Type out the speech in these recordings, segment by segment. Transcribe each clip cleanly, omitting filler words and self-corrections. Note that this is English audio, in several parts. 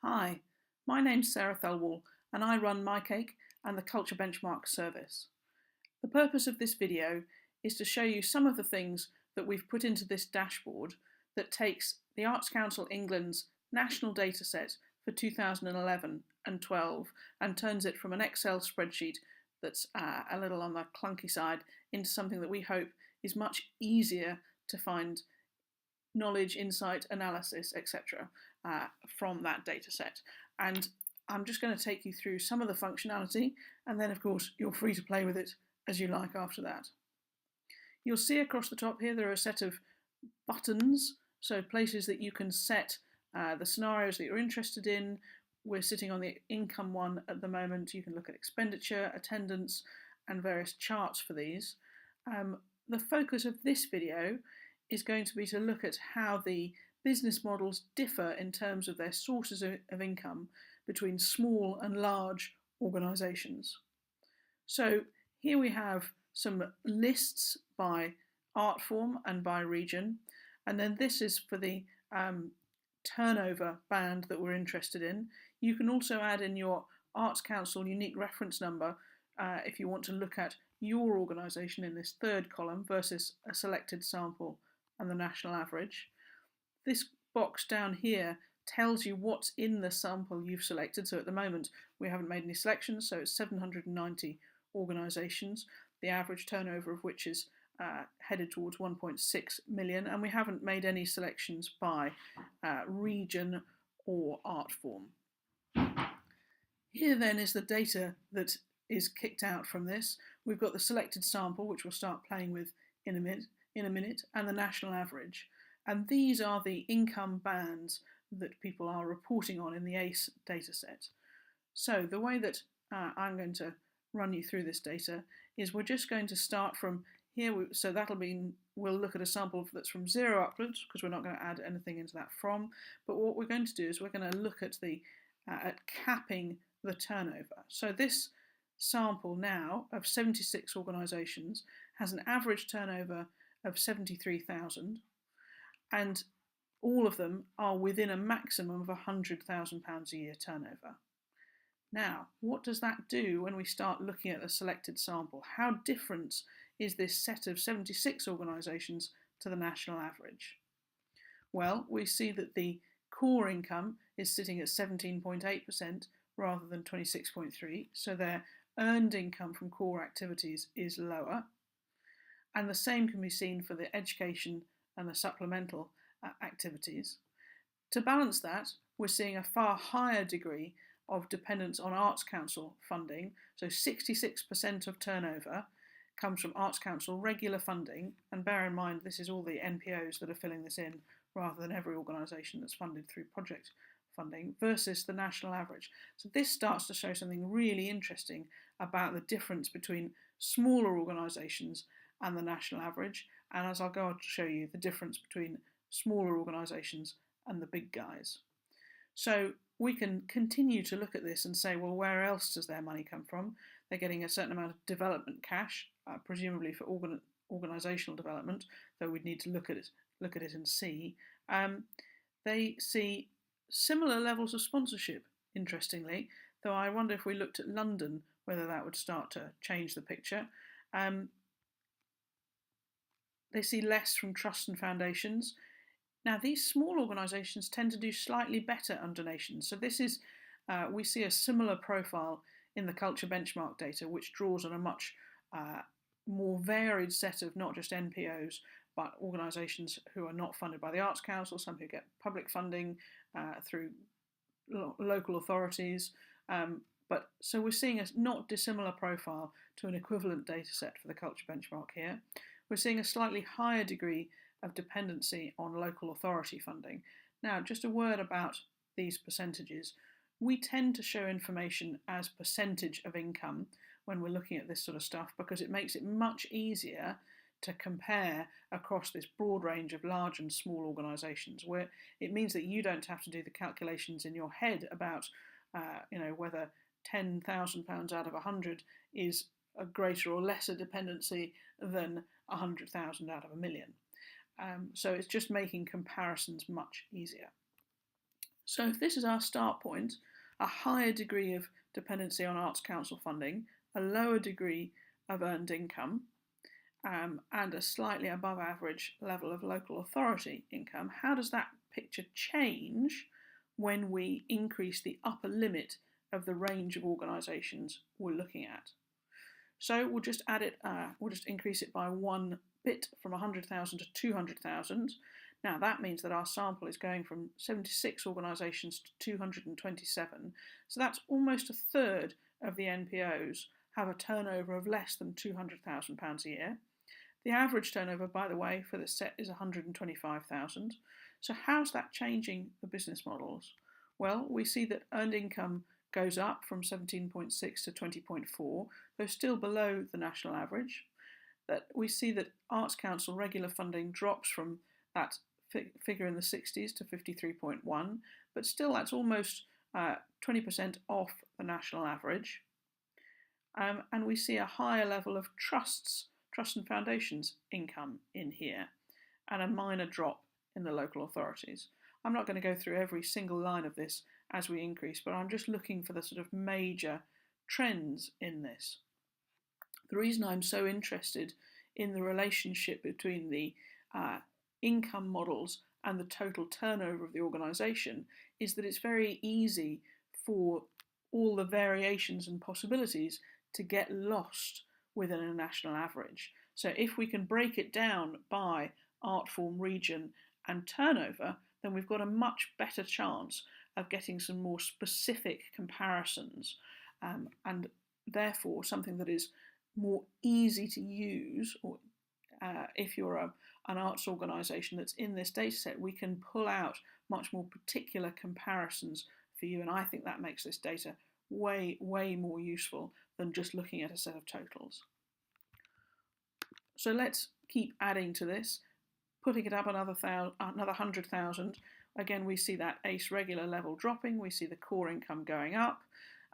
Hi, my name's Sarah Thelwall and I run MyCake and the Culture Benchmark service. The purpose of this video is to show you some of the things that we've put into this dashboard that takes the Arts Council England's national dataset for 2011 and 12 and turns it from an Excel spreadsheet that's a little on the clunky side into something that we hope is much easier to find knowledge, insight, analysis, etc. From that data set. And I'm just going to take you through some of the functionality, and then of course you're free to play with it as you like after that. You'll see across the top here there are a set of buttons, so places that you can set the scenarios that you're interested in. We're sitting on the income one at the moment. You can look at expenditure, attendance, and various charts for these. The focus of this video is going to be to look at how the business models differ in terms of their sources of income between small and large organisations. So here we have some lists by art form and by region, and then this is for the turnover band that we're interested in. You can also add in your Arts Council unique reference number if you want to look at your organisation in this third column versus a selected sample and the national average. This box down here tells you what's in the sample you've selected. So at the moment we haven't made any selections, so it's 790 organisations, the average turnover of which is headed towards 1.6 million, and we haven't made any selections by region or art form. Here then is the data that is kicked out from this. We've got the selected sample, which we'll start playing with in a minute, and the national average. And these are the income bands that people are reporting on in the ACE dataset. So the way that I'm going to run you through this data is we're just going to start from here. So that'll mean we'll look at a sample that's from 0 upwards, because we're not going to add anything into that from. But what we're going to do is we're going to look at the at capping the turnover. So this sample now of 76 organisations has an average turnover of 73,000, and all of them are within a maximum of £100,000 a year turnover. Now, what does that do when we start looking at a selected sample? How different is this set of 76 organisations to the national average? Well, we see that the core income is sitting at 17.8% rather than 26.3%, so their earned income from core activities is lower. And the same can be seen for the education and the supplemental activities. To balance that, we're seeing a far higher degree of dependence on Arts Council funding. So 66% of turnover comes from Arts Council regular funding, and bear in mind this is all the NPOs that are filling this in rather than every organisation that's funded through project funding, versus the national average. So this starts to show something really interesting about the difference between smaller organisations and the national average, and as I'll go on to show you, the difference between smaller organisations and the big guys. So we can continue to look at this and say, well, where else does their money come from? They're getting a certain amount of development cash, presumably for organisational development, though we'd need to look at it and see. They see similar levels of sponsorship, interestingly, though I wonder if we looked at London, whether that would start to change the picture. They see less from trusts and foundations. Now, these small organisations tend to do slightly better on donations. So this is, we see a similar profile in the Culture Benchmark data, which draws on a much more varied set of not just NPOs, but organisations who are not funded by the Arts Council, some who get public funding through local authorities. So we're seeing a not dissimilar profile to an equivalent data set for the Culture Benchmark here. We're seeing a slightly higher degree of dependency on local authority funding. Now, just a word about these percentages. We tend to show information as percentage of income when we're looking at this sort of stuff, because it makes it much easier to compare across this broad range of large and small organisations, where it means that you don't have to do the calculations in your head about whether £10,000 out of 100 is a greater or lesser dependency than 100,000 out of a million. So it's just making comparisons much easier. So if this is our start point, a higher degree of dependency on Arts Council funding, a lower degree of earned income, and a slightly above average level of local authority income, how does that picture change when we increase the upper limit of the range of organisations we're looking at? So we'll just increase it by one bit from 100,000 to 200,000. Now that means that our sample is going from 76 organisations to 227. So that's almost a third of the NPOs have a turnover of less than £200,000 a year. The average turnover, by the way, for this set is 125,000. So how's that changing the business models? Well, we see that earned income goes up from 17.6 to 20.4, though still below the national average. That we see that Arts Council regular funding drops from that figure in the 60s to 53.1, but still that's almost 20% off the national average. And we see a higher level of trust and foundations income in here, and a minor drop in the local authorities. I'm not going to go through every single line of this as we increase, but I'm just looking for the sort of major trends in this. The reason I'm so interested in the relationship between the income models and the total turnover of the organisation is that it's very easy for all the variations and possibilities to get lost within a national average. So if we can break it down by art form, region and turnover, then we've got a much better chance of getting some more specific comparisons, and therefore something that is more easy to use, or if you're an arts organisation that's in this data set, we can pull out much more particular comparisons for you, and I think that makes this data way more useful than just looking at a set of totals. So let's keep adding to this, putting it up another 100,000. Again, we see that ACE regular level dropping, we see the core income going up,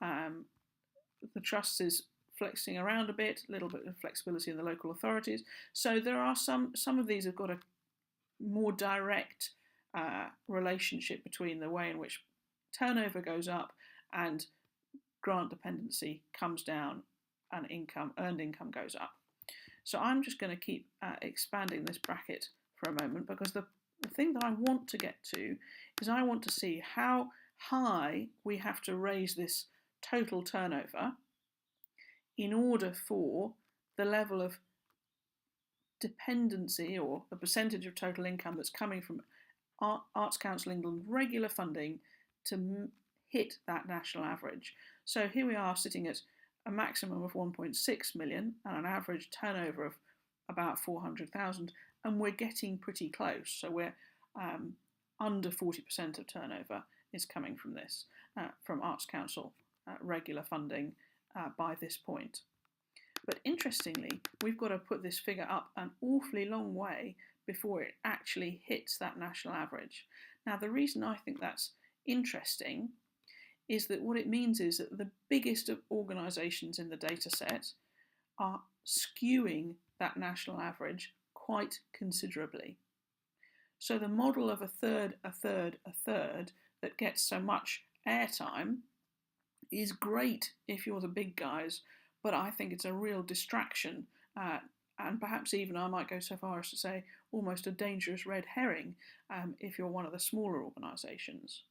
the trust is flexing around a bit, a little bit of flexibility in the local authorities. So there are some of these have got a more direct relationship between the way in which turnover goes up and grant dependency comes down and earned income goes up. So I'm just going to keep expanding this bracket for a moment, because the thing that I want to get to is I want to see how high we have to raise this total turnover in order for the level of dependency, or the percentage of total income that's coming from Arts Council England regular funding, to hit that national average. So here we are sitting at a maximum of 1.6 million and an average turnover of about 400,000, and we're getting pretty close. So we're under 40% of turnover is coming from this, from Arts Council regular funding by this point. But interestingly, we've got to put this figure up an awfully long way before it actually hits that national average. Now, the reason I think that's interesting is that what it means is that the biggest of organisations in the data set are skewing that national average quite considerably. So the model of a third that gets so much airtime is great if you're the big guys, but I think it's a real distraction, and perhaps even I might go so far as to say almost a dangerous red herring if you're one of the smaller organisations.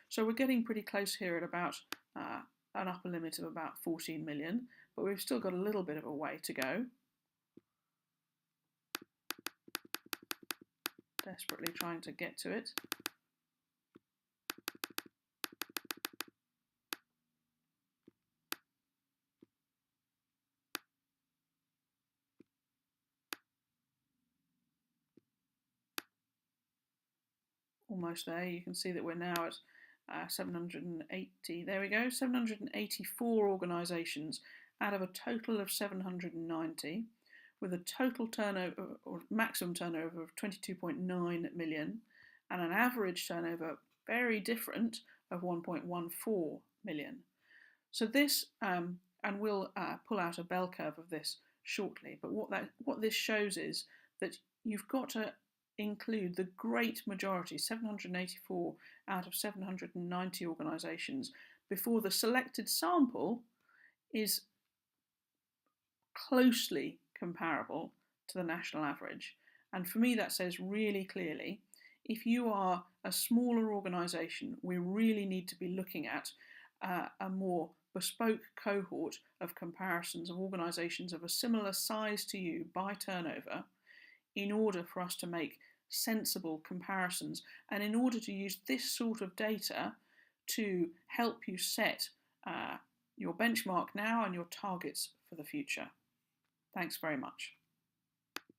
So we're getting pretty close here at about an upper limit of about 14 million, but we've still got a little bit of a way to go. Desperately trying to get to it. Almost there. You can see that we're now at 780. There we go. 784 organisations out of a total of 790, with a total turnover, or maximum turnover, of 22.9 million, and an average turnover, very different, of 1.14 million. So this, and we'll pull out a bell curve of this shortly, but what this shows is that you've got to include the great majority, 784 out of 790 organisations, before the selected sample is closely comparable to the national average. And for me, that says really clearly, if you are a smaller organisation, we really need to be looking at a more bespoke cohort of comparisons of organisations of a similar size to you by turnover in order for us to make sensible comparisons and in order to use this sort of data to help you set your benchmark now and your targets for the future. Thanks very much.